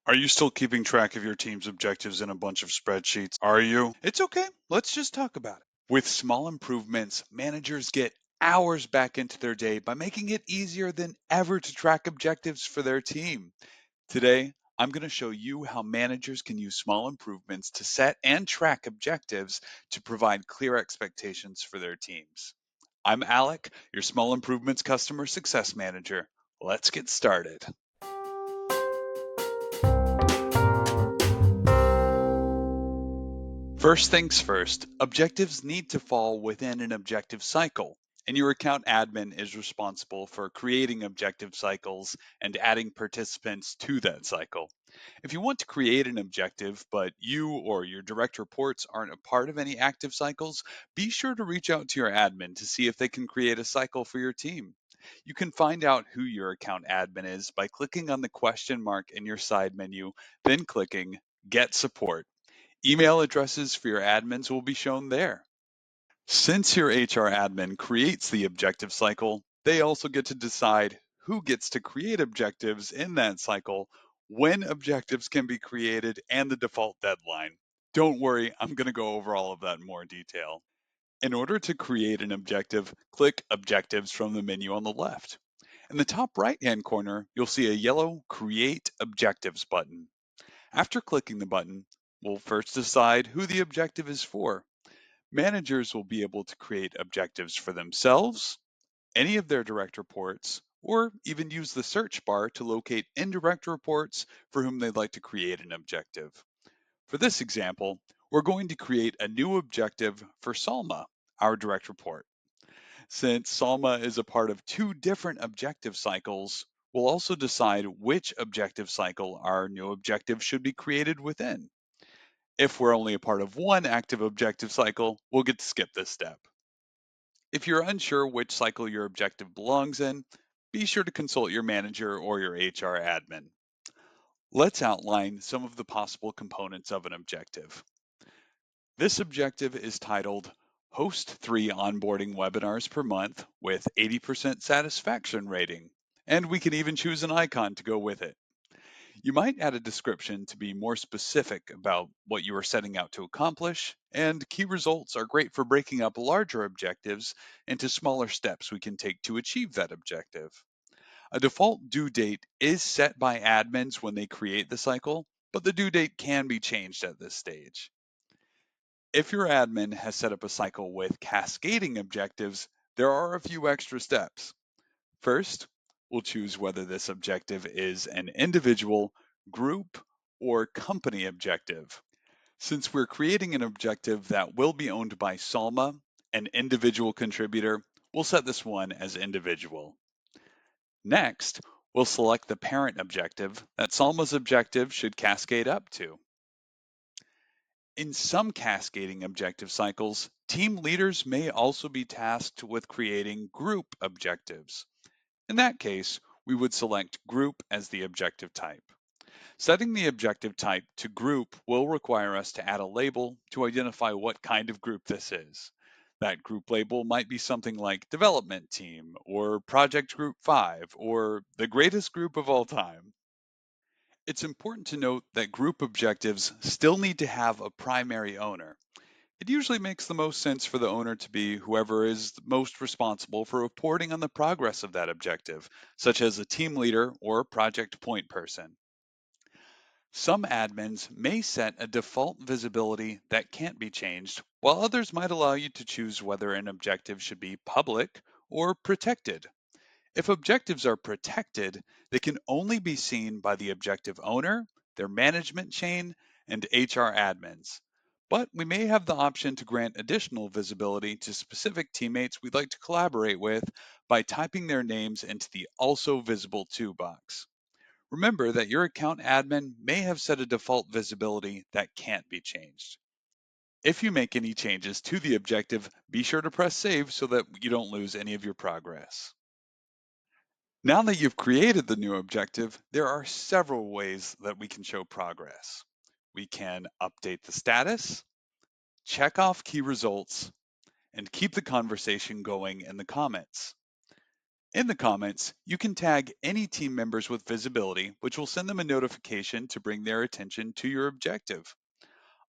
Are you still keeping track of your team's objectives in a bunch of spreadsheets? Are you? It's okay. Let's just talk about it. With small improvements, managers get hours back into their day by making it easier than ever to track objectives for their team. Today, I'm going to show you how managers can use small improvements to set and track objectives to provide clear expectations for their teams. I'm Alec, your Small Improvements Customer Success Manager. Let's get started. First things first, objectives need to fall within an objective cycle, and your account admin is responsible for creating objective cycles and adding participants to that cycle. If you want to create an objective, but you or your direct reports aren't a part of any active cycles, be sure to reach out to your admin to see if they can create a cycle for your team. You can find out who your account admin is by clicking on the question mark in your side menu, then clicking Get Support. Email addresses for your admins will be shown there. Since your HR admin creates the objective cycle, they also get to decide who gets to create objectives in that cycle, when objectives can be created, and the default deadline. Don't worry, I'm going to go over all of that in more detail. In order to create an objective, click Objectives from the menu on the left. In the top right-hand corner, you'll see a yellow Create Objectives button. After clicking the button, we'll first decide who the objective is for. Managers will be able to create objectives for themselves, any of their direct reports, or even use the search bar to locate indirect reports for whom they'd like to create an objective. For this example, we're going to create a new objective for Salma, our direct report. Since Salma is a part of two different objective cycles, we'll also decide which objective cycle our new objective should be created within. If we're only a part of one active objective cycle, we'll get to skip this step. If you're unsure which cycle your objective belongs in, be sure to consult your manager or your HR admin. Let's outline some of the possible components of an objective. This objective is titled Host 3 onboarding webinars per month with 80% satisfaction rating, and we can even choose an icon to go with it. You might add a description to be more specific about what you are setting out to accomplish, and key results are great for breaking up larger objectives into smaller steps we can take to achieve that objective. A default due date is set by admins when they create the cycle, but the due date can be changed at this stage. If your admin has set up a cycle with cascading objectives, there are a few extra steps. First, we'll choose whether this objective is an individual, group, or company objective. Since we're creating an objective that will be owned by Salma, an individual contributor, we'll set this one as individual. Next, we'll select the parent objective that Salma's objective should cascade up to. In some cascading objective cycles, team leaders may also be tasked with creating group objectives. In that case, we would select Group as the objective type. Setting the objective type to Group will require us to add a label to identify what kind of group this is. That group label might be something like Development Team, or Project Group 5, or the greatest group of all time. It's important to note that group objectives still need to have a primary owner. It usually makes the most sense for the owner to be whoever is most responsible for reporting on the progress of that objective, such as a team leader or project point person. Some admins may set a default visibility that can't be changed, while others might allow you to choose whether an objective should be public or protected. If objectives are protected, they can only be seen by the objective owner, their management chain, and HR admins. But we may have the option to grant additional visibility to specific teammates we'd like to collaborate with by typing their names into the Also Visible To box. Remember that your account admin may have set a default visibility that can't be changed. If you make any changes to the objective, be sure to press save so that you don't lose any of your progress. Now that you've created the new objective, there are several ways that we can show progress. We can update the status, check off key results, and keep the conversation going in the comments. In the comments, you can tag any team members with visibility, which will send them a notification to bring their attention to your objective.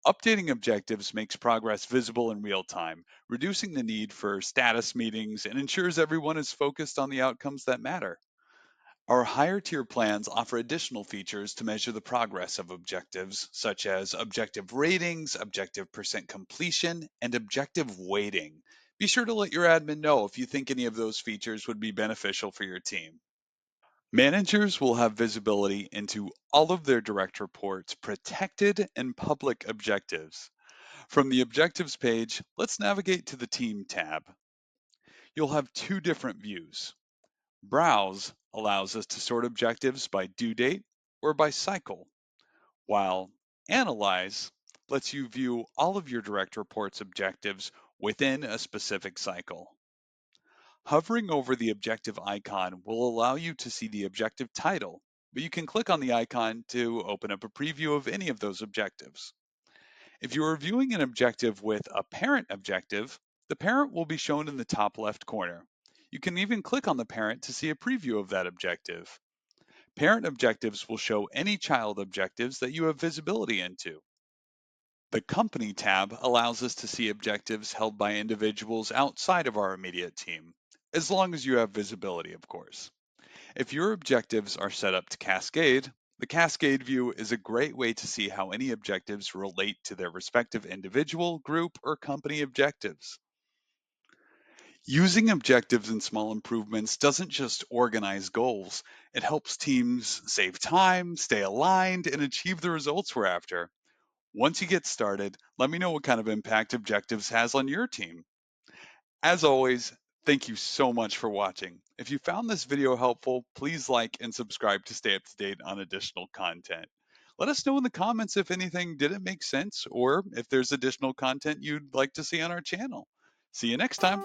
Updating objectives makes progress visible in real time, reducing the need for status meetings and ensures everyone is focused on the outcomes that matter. Our higher tier plans offer additional features to measure the progress of objectives, such as objective ratings, objective percent completion, and objective weighting. Be sure to let your admin know if you think any of those features would be beneficial for your team. Managers will have visibility into all of their direct reports' protected and public objectives. From the Objectives page, let's navigate to the Team tab. You'll have two different views. Browse allows us to sort objectives by due date or by cycle, while Analyze lets you view all of your direct reports objectives within a specific cycle. Hovering over the objective icon will allow you to see the objective title, but you can click on the icon to open up a preview of any of those objectives. If you are viewing an objective with a parent objective, the parent will be shown in the top left corner. You can even click on the parent to see a preview of that objective. Parent objectives will show any child objectives that you have visibility into. The Company tab allows us to see objectives held by individuals outside of our immediate team, as long as you have visibility, of course. If your objectives are set up to cascade, the Cascade view is a great way to see how any objectives relate to their respective individual, group, or company objectives. Using objectives and small improvements doesn't just organize goals, it helps teams save time, stay aligned, and achieve the results we're after. Once you get started, let me know what kind of impact objectives has on your team. As always, thank you so much for watching. If you found this video helpful, please like and subscribe to stay up to date on additional content. Let us know in the comments if anything didn't make sense or if there's additional content you'd like to see on our channel. See you next time.